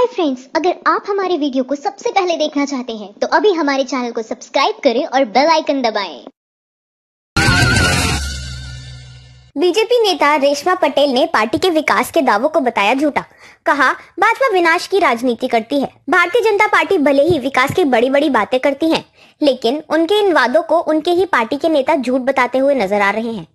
Hi friends, अगर आप हमारे वीडियो को सबसे पहले देखना चाहते हैं तो अभी हमारे चैनल को सब्सक्राइब करें और बेल आइकन दबाएं। बीजेपी नेता रेशमा पटेल ने पार्टी के विकास के दावों को बताया झूठा। कहा, भाजपा विनाश की राजनीति करती है। भारतीय जनता पार्टी भले ही विकास की बड़ी बड़ी बातें करती है, लेकिन उनके इन वादों को उनके ही पार्टी के नेता झूठ बताते हुए नजर आ रहे हैं।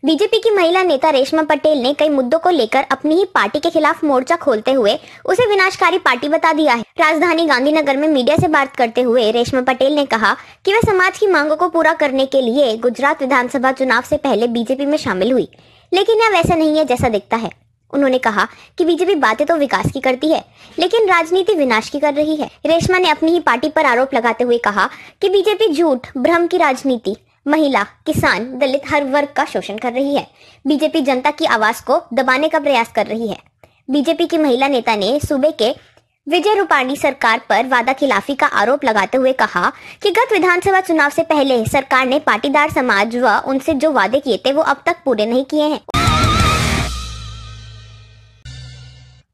बीजेपी की महिला नेता रेशमा पटेल ने कई मुद्दों को लेकर अपनी ही पार्टी के खिलाफ मोर्चा खोलते हुए उसे विनाशकारी पार्टी बता दिया है। राजधानी गांधीनगर में मीडिया से बात करते हुए रेशमा पटेल ने कहा कि वह समाज की मांगों को पूरा करने के लिए गुजरात विधानसभा चुनाव से पहले बीजेपी में शामिल हुई, लेकिन यह वैसा नहीं है जैसा दिखता है। उन्होंने कहा कि बीजेपी बातें तो विकास की करती है, लेकिन राजनीति विनाश की कर रही है। रेशमा ने अपनी ही पार्टी पर आरोप लगाते हुए कहा कि बीजेपी झूठ, भ्रम की राजनीति, महिला, किसान, दलित हर वर्ग का शोषण कर रही है। बीजेपी जनता की आवाज को दबाने का प्रयास कर रही है। बीजेपी की महिला नेता ने सूबे के विजय रूपाणी सरकार पर वादा खिलाफी का आरोप लगाते हुए कहा कि गत विधानसभा चुनाव से पहले सरकार ने पाटीदार समाज व उनसे जो वादे किए थे वो अब तक पूरे नहीं किए हैं।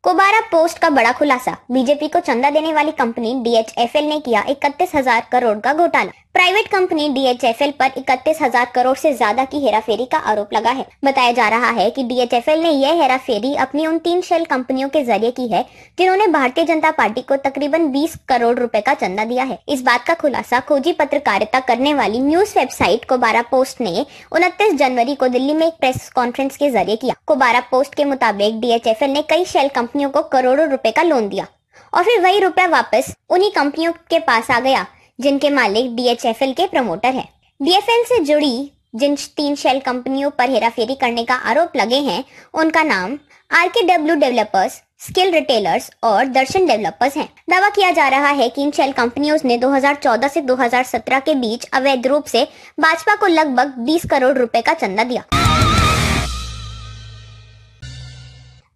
कोबारा पोस्ट का बड़ा खुलासा। बीजेपी को चंदा देने वाली कंपनी DHFL ने किया 31,000 करोड़ का घोटाला। प्राइवेट कंपनी DHFL पर 31,000 करोड़ से ज्यादा की हेराफेरी का आरोप लगा है। बताया जा रहा है कि DHFL ने यह हेराफेरी अपनी उन 3 शेल कंपनियों के जरिए की है जिन्होंने भारतीय जनता पार्टी को तकरीबन 20 करोड़ रुपए का चंदा दिया है। इस बात का खुलासा खोजी पत्रकारिता करने वाली न्यूज वेबसाइट कोबारा पोस्ट ने 29 जनवरी को दिल्ली में एक प्रेस कॉन्फ्रेंस के जरिए किया। कोबारा पोस्ट के मुताबिक DHFL ने कई शेल कंपनियों को करोड़ों रुपए का लोन दिया और फिर वही रुपया वापस उन्हीं कंपनियों के पास आ गया जिनके मालिक DHFL के प्रमोटर हैं। DFL से जुड़ी जिन 3 शेल कंपनियों पर हेराफेरी करने का आरोप लगे हैं उनका नाम RKW डेवलपर्स, स्किल रिटेलर्स और दर्शन डेवलपर्स हैं। दावा किया जा रहा है कि इन शेल कंपनियों ने 2014 से 2017 के बीच अवैध रूप से भाजपा को लगभग 20 करोड़ रुपए का चंदा दिया।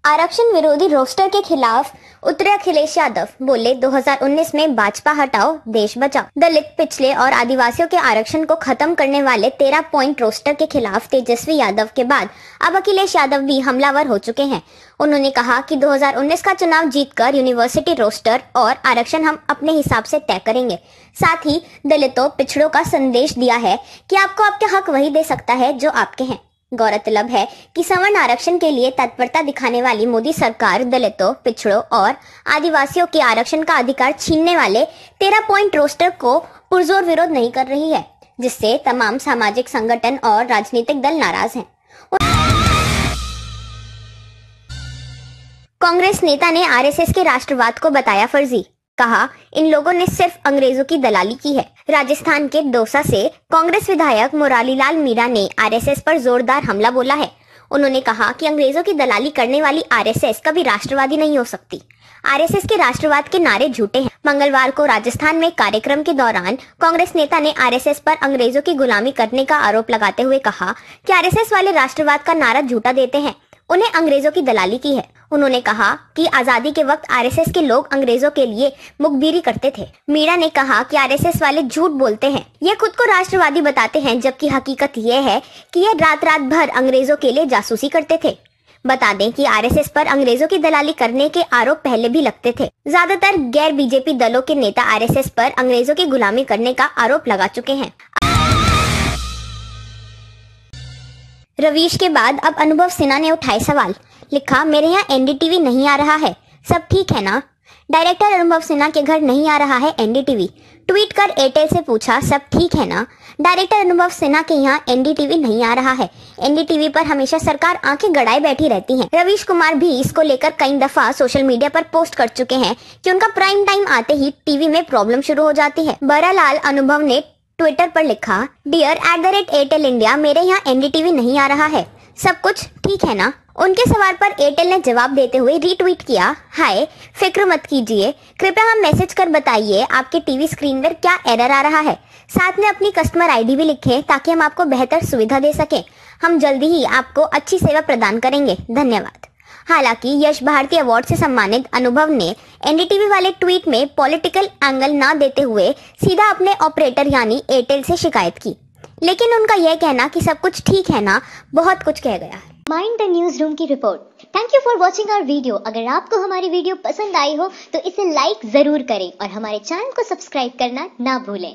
आरक्षण विरोधी रोस्टर के खिलाफ उतरे अखिलेश यादव, बोले 2019 में भाजपा हटाओ देश बचाओ। दलित, पिछले और आदिवासियों के आरक्षण को खत्म करने वाले 13 पॉइंट रोस्टर के खिलाफ तेजस्वी यादव के बाद अब अखिलेश यादव भी हमलावर हो चुके हैं। उन्होंने कहा कि 2019 का चुनाव जीतकर यूनिवर्सिटी रोस्टर और आरक्षण हम अपने हिसाब से तय करेंगे। साथ ही दलितों, पिछड़ों का संदेश दिया है कि आपको आपके हक वही दे सकता है जो आपके हैं। गौरतलब है कि सवर्ण आरक्षण के लिए तत्परता दिखाने वाली मोदी सरकार दलितों, पिछड़ों और आदिवासियों के आरक्षण का अधिकार छीनने वाले 13 पॉइंट रोस्टर को पुरजोर विरोध नहीं कर रही है, जिससे तमाम सामाजिक संगठन और राजनीतिक दल नाराज हैं। कांग्रेस नेता ने RSS के राष्ट्रवाद को बताया फर्जी। कहा, इन लोगों ने सिर्फ अंग्रेजों की दलाली की है। राजस्थान के दौसा से कांग्रेस विधायक मुरारीलाल मीणा ने RSS पर जोरदार हमला बोला है। उन्होंने कहा कि अंग्रेजों की दलाली करने वाली RSS कभी राष्ट्रवादी नहीं हो सकती। RSS के राष्ट्रवाद के नारे झूठे हैं। मंगलवार को राजस्थान में कार्यक्रम के दौरान कांग्रेस नेता ने RSS पर अंग्रेजों की गुलामी करने का आरोप लगाते हुए कहा कि RSS वाले राष्ट्रवाद का नारा झूठा देते हैं, उन्हें अंग्रेजों की दलाली की है। उन्होंने कहा कि आजादी के वक्त RSS के लोग अंग्रेजों के लिए मुखबिरी करते थे। मीणा ने कहा कि RSS वाले झूठ बोलते हैं, ये खुद को राष्ट्रवादी बताते हैं, जबकि हकीकत ये है कि ये रात रात भर अंग्रेजों के लिए जासूसी करते थे। बता दें कि RSS पर अंग्रेजों की दलाली करने के आरोप पहले भी लगते थे। ज्यादातर गैर बीजेपी दलों के नेता RSS पर अंग्रेजों की गुलामी करने का आरोप लगा चुके हैं। रवीश के बाद अब अनुभव सिन्हा ने उठाए सवाल। लिखा, मेरे यहाँ NDTV नहीं आ रहा है, सब ठीक है ना? डायरेक्टर अनुभव सिन्हा के घर नहीं आ रहा है NDTV। ट्वीट कर एयरटेल से पूछा, सब ठीक है ना? डायरेक्टर अनुभव सिन्हा के यहाँ NDTV नहीं आ रहा है। NDTV पर हमेशा सरकार आंखें गड़ाए बैठी रहती है। रवीश कुमार भी इसको लेकर कई दफा सोशल मीडिया पर पोस्ट कर चुके हैं कि उनका प्राइम टाइम आते ही टीवी में प्रॉब्लम शुरू हो जाती है। बहरहाल अनुभव ने ट्विटर पर लिखा, डियर @एयरटेल इंडिया, मेरे यहाँ NDTV नहीं आ रहा है, सब कुछ ठीक है ना? उनके सवाल पर एयरटेल ने जवाब देते हुए रीट्वीट किया, हाय, फिक्र मत कीजिए, कृपया हम मैसेज कर बताइए आपके टीवी स्क्रीन पर क्या एरर आ रहा है। साथ में अपनी कस्टमर ID भी लिखें ताकि हम आपको बेहतर सुविधा दे सकें। हम जल्दी ही आपको अच्छी सेवा प्रदान करेंगे, धन्यवाद। हालांकि यश भारती अवार्ड से सम्मानित अनुभव ने NDTV वाले ट्वीट में पॉलिटिकल एंगल न देते हुए सीधा अपने ऑपरेटर यानी एयरटेल से शिकायत की, लेकिन उनका यह कहना कि सब कुछ ठीक है ना, बहुत कुछ कह गया है। माइंड द न्यूज रूम की रिपोर्ट। Thank you for watching our video. अगर आपको हमारी वीडियो पसंद आई हो तो इसे लाइक जरूर करें और हमारे चैनल को सब्सक्राइब करना ना भूलें।